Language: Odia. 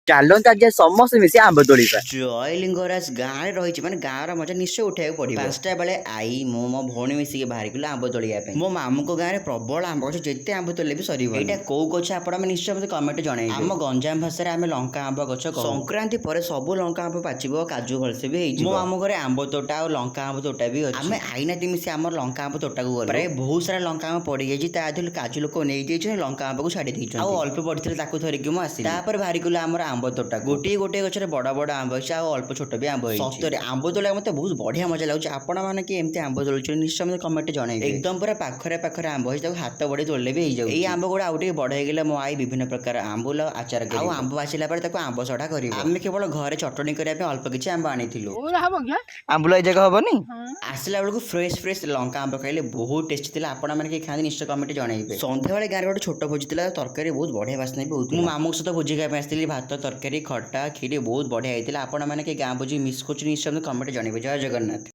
ଚାଲନ୍ତୁ ଆଜି ସମସ୍ତେ ମିଶି ଆମ୍ବ ତୋଳିବା। ଜୟ ଲିଙ୍ଗରାଜ ଗାଁରେ ରହିଛି ମାନେ ଗାଁର ମଜା ନିଶ୍ଚୟ ଉଠାଇବାକୁ ପଡ଼ିବ। 5ଟା ବେଳେ ଆଈ ମୁଁ ମୋ ଭଉଣୀ ମିଶିକି ବାହାରିଗଲୁ ଆମ୍ବ ତୋଳିବା ପାଇଁ। ମୋ ମାମୁଙ୍କ ଗାଁରେ ପ୍ରବଳ ଆମ୍ବ ଗଛ, ଯେତେ ଆମ୍ବ ତୋଳିଲେ ବି ସରିବ। ଏଇଟା କୋଉ ଗଛ ଆପଣ ନିଶ୍ଚୟ ମତେ କମେଣ୍ଟ ଜଣାଇବେ। ଆମ ଗଞ୍ଜାମ ଭାଷାରେ ଆମେ ଲଙ୍କା ଆମ୍ବ ଗଛ କହୁ। ସଂକ୍ରାନ୍ତି ପରେ ସବୁ ଲଙ୍କା ଆମ୍ବ ପାଚିବ, କାଜୁ ଭଲସେ ବି ହେଇଯିବ। ମୋ ଆମ ଘରେ ଆମ୍ବ ତୋଟା ଆଉ ଲଙ୍କା ଆମ୍ବ ତୋଟା ବି ଅଛି। ଆମେ ଆଇନାତି ମିଶି ଆମର ଲଙ୍କା ଆମ୍ବ ତୋଟାକୁ ଗଲୁ। ପ୍ରାୟ ବହୁତ ସାରା ଲଙ୍କା ଆମ୍ବ ପଡ଼ିଯାଇଛି, ତା ଦେହରୁ କାଜୁ ଲୋକ ନେଇଯାଇଛନ୍ତି, ଲଙ୍କା ଆମ୍ବକୁ ଛାଡ଼ି ଦେଇଛନ୍ତି। ଆଉ ଅଳ୍ପ ପଡ଼ିଥିଲେ ତାକୁ ଧରିକି ମୁଁ ଆସିଲି। ତାପରେ ବାହାରିଗଲୁ ଆମର ଆମ୍ବ ତୋଟା। ଗୋଟିଏ ଗଛରେ ବଡ଼ ବଡ଼ ଆମ୍ବ ଅଛି, ଆଉ ଅଳ୍ପ ଛୋଟ ବି ଆମ୍ବ ହେଇଛି। ସତରେ ଆମ୍ବ ତୋଳିବା ମତେ ବହୁତ ବଢିଆ ମଜା ଲାଗୁଛି। ଆପଣମାନେ କି ଏମିତି ଆମ୍ବ ତୋଳୁଛନ୍ତି ନିଶ୍ଚୟ ମତେ କମେଣ୍ଟ ଜଣାଇବେ। ଏକଦମ ପୁରା ପାଖରେ ଆମ୍ବ ହେଇଛି, ତାକୁ ହାତ ବଢେଇ ତୋଳିଲେ ବି ହେଇଯାଉଛି। ଏଇ ଆମ୍ବ ଗୁଡ଼ା ଆଉ ଟିକେ ବଡ଼ ହେଇଗଲେ ମୋ ଆଈ ବିଭିନ୍ନ ପ୍ରକାର ଆମ୍ବୁଲ ଆଚାର କରିବ। ଆଉ ଆମ୍ବ ପାଚିଲା ପରେ ତାକୁ ଆମ୍ବ ସଢା କରିବ। ଆମେ କେବଳ ଘରେ ଚଟଣି କରିବା ପାଇଁ ଅଳ୍ପ କିଛି ଆମ୍ବ ଆଣିଥିଲୁ। ଆମ୍ବୁଲ ଏ ଜାଗା ହବନି। ଆସିଲା ବେଳକୁ ଫ୍ରେଶ ଲଙ୍କା ଆମ୍ବ ଖାଇଲେ ବହୁତ ଟେଷ୍ଟି ଥିଲା। ଆପଣମାନେ କି ଖାଆନ୍ତି ନିଶ୍ଚୟ କମେଣ୍ଟ ଜଣାଇବେ। ସନ୍ଧ୍ୟାବେଳେ ଗାଁରେ ଗୋଟେ ଛୋଟ ଭୋଜି ଥିଲା, ତରକାରୀ ବହୁତ ବଢିଆ ବାସ୍ନା ବି ହଉଥିଲା। ମୁଁ ମାମୁଙ୍କ ସହିତ ଭୋଜି ଖାଇବା ପାଇଁ ଆସିଥିଲି। ଭାତ, ତରକାରୀ, ଖଟା, କ୍ଷୀରି ବହୁତ ବଢିଆ ହେଇଥିଲା। ଆପଣମାନେ କି ଗାଁ ଭୋଜି ମିସ୍ କରୁଛନ୍ତି ନିଶ୍ଚୟ କମେଣ୍ଟ ଜଣାଇବେ। ଜୟ ଜଗନ୍ନାଥ।